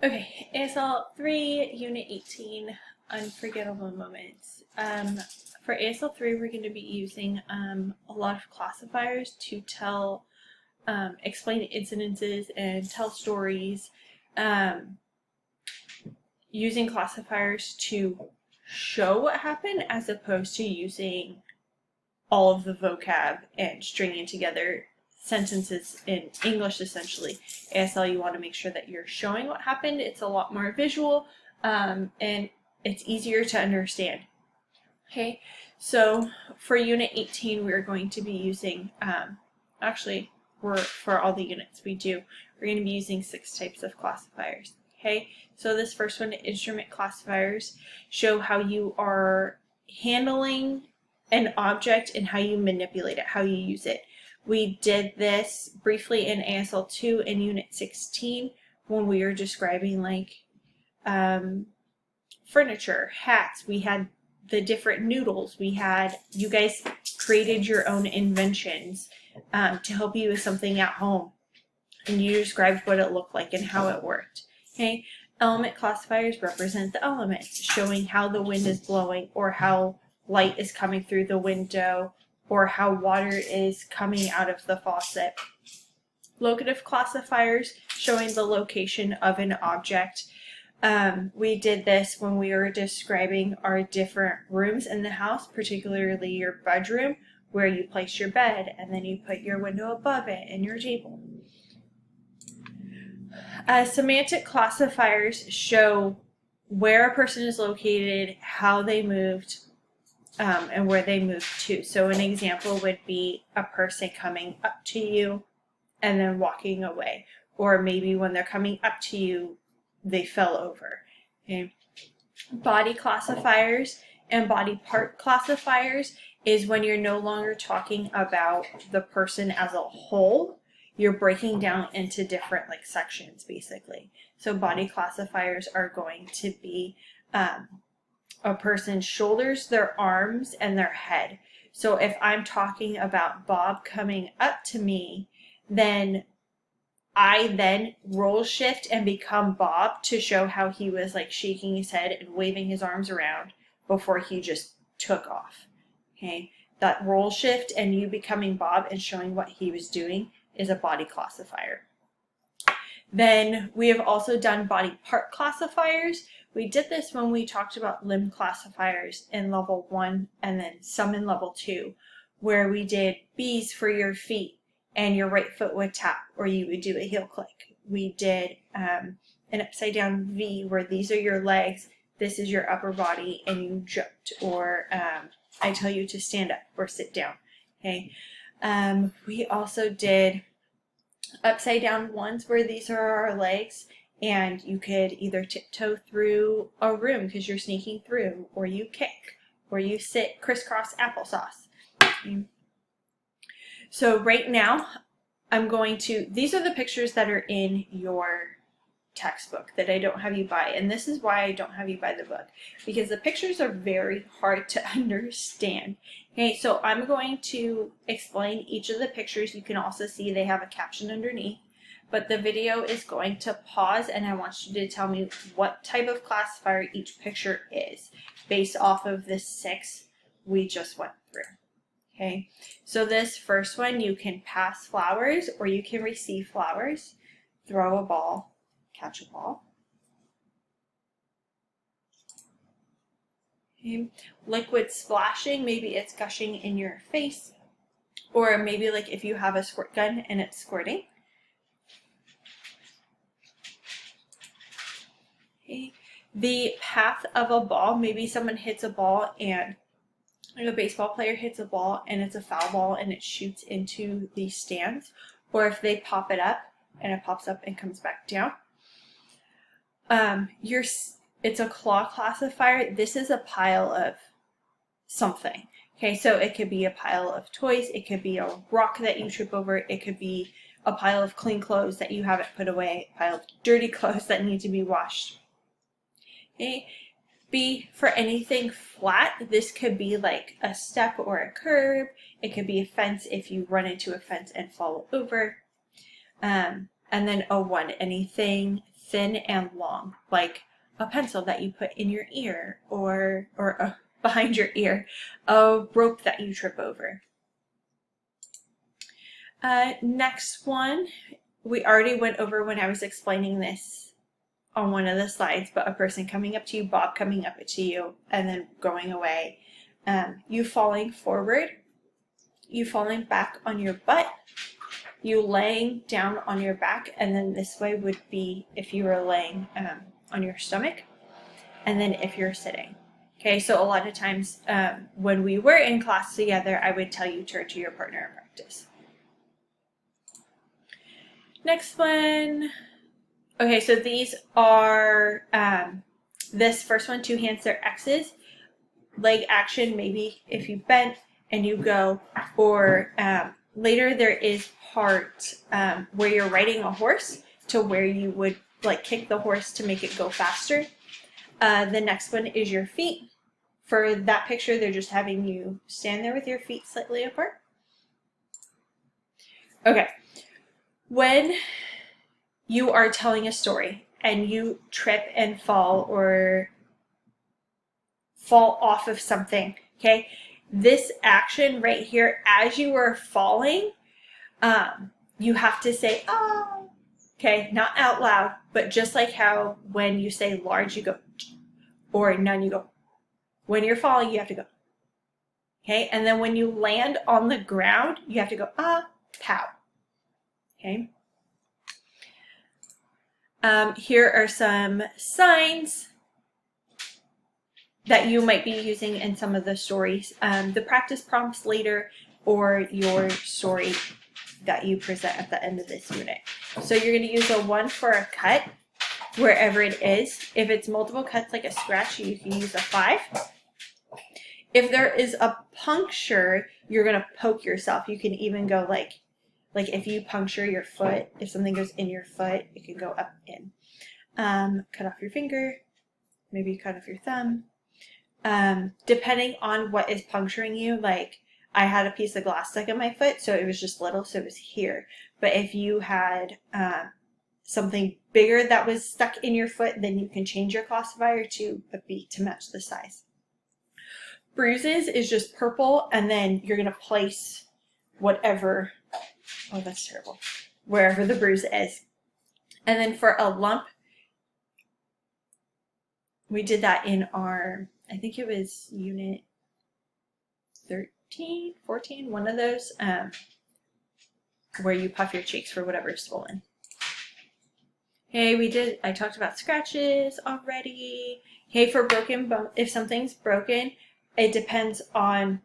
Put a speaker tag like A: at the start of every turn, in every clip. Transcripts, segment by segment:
A: Okay, ASL 3, Unit 18, Unforgettable Moments. For ASL 3, we're going to be using a lot of classifiers to tell, explain incidences and tell stories, using classifiers to show what happened as opposed to using all of the vocab and stringing together sentences in English, essentially. ASL, you want to make sure that you're showing what happened. It's a lot more visual, and it's easier to understand. Okay, so for Unit 18, we're going to be using, for all the units we're going to be using 6 types of classifiers. Okay, so this first one, instrument classifiers, show how you are handling an object and how you manipulate it, how you use it. We did this briefly in ASL 2 in Unit 16 when we were describing furniture, hats. We had the different noodles. You guys created your own inventions to help you with something at home. And you described what it looked like and how it worked. Okay, element classifiers represent the elements, showing how the wind is blowing or how light is coming through the window or how water is coming out of the faucet. Locative classifiers showing the location of an object. We did this when we were describing our different rooms in the house, particularly your bedroom, where you place your bed and then you put your window above it and your table. Semantic classifiers show where a person is located, how they moved, and where they moved to. So an example would be a person coming up to you and then walking away. Or maybe when they're coming up to you, they fell over. Okay. Body classifiers and body part classifiers is when you're no longer talking about the person as a whole. You're breaking down into different sections, basically. So body classifiers are going to be a person's shoulders, their arms, and their head. So if I'm talking about Bob coming up to me, then I roll shift and become Bob to show how he was shaking his head and waving his arms around before he just took off. Okay, that roll shift and you becoming Bob and showing what he was doing is a body classifier. Then we have also done body part classifiers. We did this when we talked about limb classifiers in level 1 and then some in level 2, where we did B's for your feet and your right foot would tap or you would do a heel click. We did an upside down V where these are your legs, this is your upper body, and you jumped, or I tell you to stand up or sit down. Okay. We also did upside down ones where these are our legs and you could either tiptoe through a room because you're sneaking through, or you kick, or you sit crisscross applesauce. Okay. So right now these are the pictures that are in your textbook that I don't have you buy, and this is why I don't have you buy the book, because the pictures are very hard to understand. Okay, so I'm going to explain each of the pictures. You can also see they have a caption underneath, but the video is going to pause and I want you to tell me what type of classifier each picture is based off of the 6 we just went through. Okay, so this first one, you can pass flowers or you can receive flowers, throw a ball, catch a ball. Okay. Liquid splashing, maybe it's gushing in your face, or maybe if you have a squirt gun and it's squirting. Okay. The path of a ball, maybe someone hits a ball and a baseball player hits a ball and it's a foul ball and it shoots into the stands, or if they pop it up and it pops up and comes back down. It's a claw classifier. This is a pile of something. Okay, so it could be a pile of toys, it could be a rock that you trip over, it could be a pile of clean clothes that you haven't put away, a pile of dirty clothes that need to be washed. Okay. B, for anything flat, this could be a step or a curb. It could be a fence if you run into a fence and fall over. And then A1, anything thin and long, like a pencil that you put in your ear or behind your ear, a rope that you trip over. Next one, we already went over when I was explaining this on one of the slides, but a person coming up to you, Bob coming up to you, and then going away. You falling forward, you falling back on your butt, you laying down on your back, and then this way would be if you were laying on your stomach, and then if you're sitting. Okay, so a lot of times when we were in class together, I would tell you turn to your partner in practice. Next one. Okay, so these are, this first one, two hands, they're X's. Leg action, maybe if you bent and you go, or later there is part where you're riding a horse to where you would like kick the horse to make it go faster. The next one is your feet. For that picture, they're just having you stand there with your feet slightly apart. Okay. When you are telling a story and you trip and fall or fall off of something, okay, this action right here, as you are falling, you have to say, oh, okay, not out loud, but just like how when you say large, you go, or none, you go. When you're falling, you have to go. Okay, and then when you land on the ground, you have to go, pow. Okay. Here are some signs that you might be using in some of the stories. The practice prompts later, or your story that you present at the end of this unit. So you're going to use a 1 for a cut wherever it is. If it's multiple cuts like a scratch, you can use a 5. If there is a puncture, you're going to poke yourself. You can even go like if you puncture your foot, if something goes in your foot, it can go up in. Cut off your finger, maybe cut off your thumb. Depending on what is puncturing you, like I had a piece of glass stuck in my foot, so it was just little, so it was here. But if you had something bigger that was stuck in your foot, then you can change your classifier to a B to match the size. Bruises is just purple, and then you're going to place whatever, oh, that's terrible, wherever the bruise is. And then for a lump, we did that in our, I think it was unit 13, 14, one of those, where you puff your cheeks for whatever is swollen. Okay, I talked about scratches already. Okay, for broken bone, if something's broken, it depends on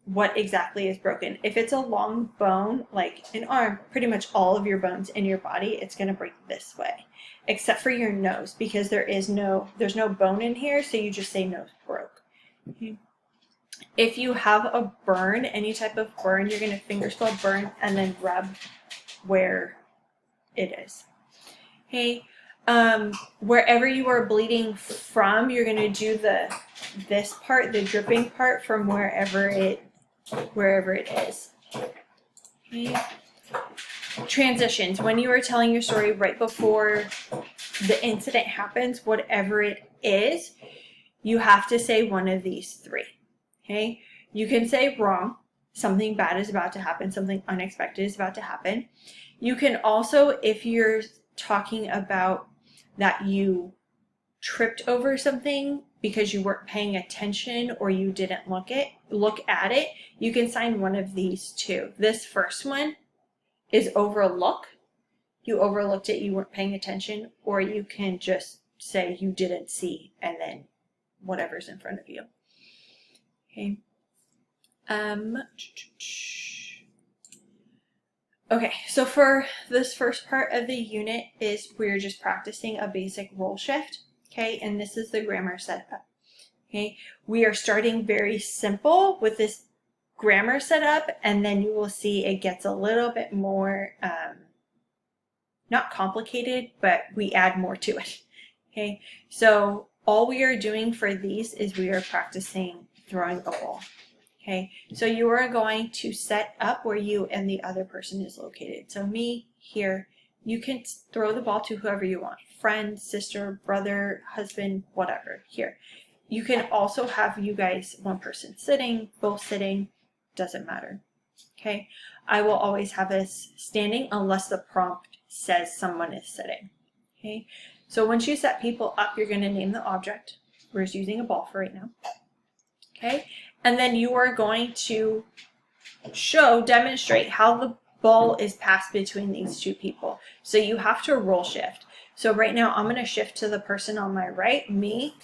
A: what exactly is broken. If it's a long bone, like an arm, pretty much all of your bones in your body, it's going to break this way, except for your nose, because there's no bone in here, so you just say nose broke. Okay. If you have a burn, any type of burn, you're going to finger swell burn and then rub where it is. Okay. Wherever you are bleeding from, you're going to do this part, the dripping part, from wherever it is. Okay. Transitions. When you are telling your story right before the incident happens, whatever it is, you have to say one of these 3. Okay. You can say wrong. Something bad is about to happen. Something unexpected is about to happen. You can also, if you're talking about that you tripped over something because you weren't paying attention or you didn't look at it, you can sign one of these 2. This first one is overlook. You overlooked it, you weren't paying attention, or you can just say you didn't see and then whatever's in front of you. Okay. Okay, so for this first part of the unit is we're just practicing a basic role shift, okay, and this is the grammar setup, okay. We are starting very simple with this grammar setup, and then you will see it gets a little bit more, not complicated, but we add more to it, okay. So all we are doing for these is we are practicing throwing a ball. Okay, so you are going to set up where you and the other person is located. So me here, you can throw the ball to whoever you want. friend, sister, brother, husband, whatever here. You can also have you guys, one person sitting, both sitting, doesn't matter. Okay, I will always have us standing unless the prompt says someone is sitting. Okay, so once you set people up, you're going to name the object. We're just using a ball for right now. Okay, and then you are going to demonstrate how the ball is passed between these two people. So you have to roll shift. So right now I'm going to shift to the person on my right, me,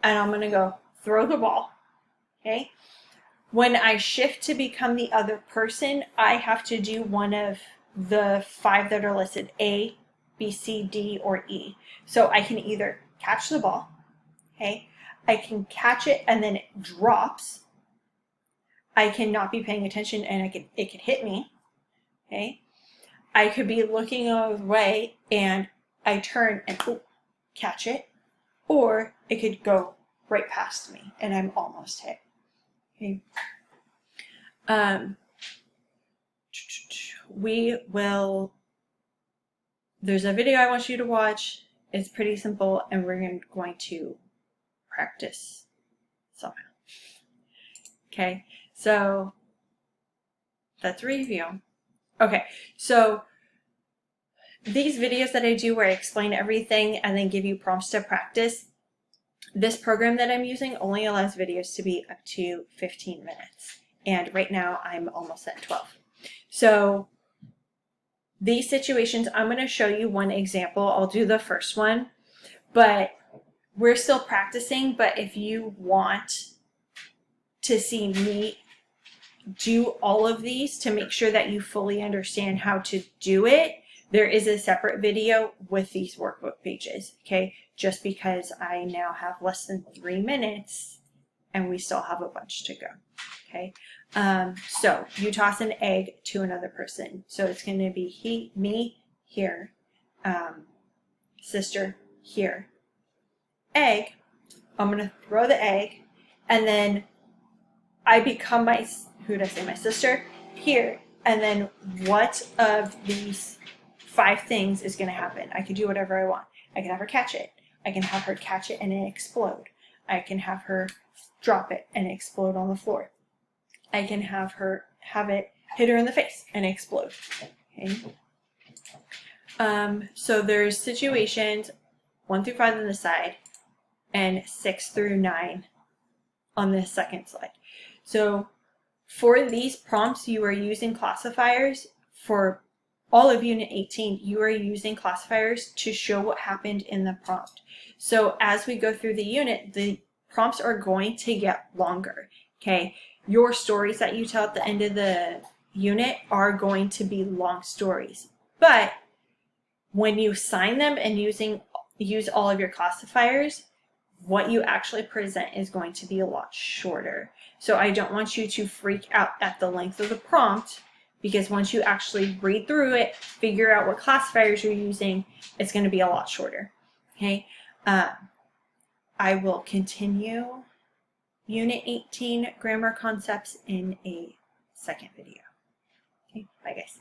A: and I'm going to go throw the ball. Okay. When I shift to become the other person, I have to do one of the 5 that are listed, A, B, C, D, or E. So I can either catch the ball, okay? I can catch it and then it drops. I cannot be paying attention and it could hit me, okay? I could be looking away and I turn and catch it, or it could go right past me and I'm almost hit. Okay. There's a video I want you to watch. It's pretty simple and we're going to practice somehow. Okay, so that's review. Okay, so these videos that I do where I explain everything and then give you prompts to practice, this program that I'm using only allows videos to be up to 15 minutes. And right now I'm almost at 12. So these situations, I'm going to show you one example. I'll do the first one, but we're still practicing. But if you want to see me do all of these to make sure that you fully understand how to do it, there is a separate video with these workbook pages, okay? Just because I now have less than 3 minutes and we still have a bunch to go, okay? So you toss an egg to another person. So it's going to be me here, sister here. Egg, I'm going to throw the egg, and then I become my sister here, and then what of these 5 things is going to happen? I can do whatever I want. I can have her catch it. I can have her catch it and it explode. I can have her drop it and explode on the floor. I can have it hit her in the face and explode. Okay. So there's situations 1 through 5 on the side and 6 through 9 on the second slide. So for these prompts, you are using classifiers. For all of Unit 18, you are using classifiers to show what happened in the prompt. So as we go through the unit, the prompts are going to get longer, okay? Your stories that you tell at the end of the unit are going to be long stories. But when you sign them and use all of your classifiers, what you actually present is going to be a lot shorter. So I don't want you to freak out at the length of the prompt, because once you actually read through it, figure out what classifiers you're using, it's going to be a lot shorter. Okay. I will continue Unit 18 grammar concepts in a second video. Okay, bye guys.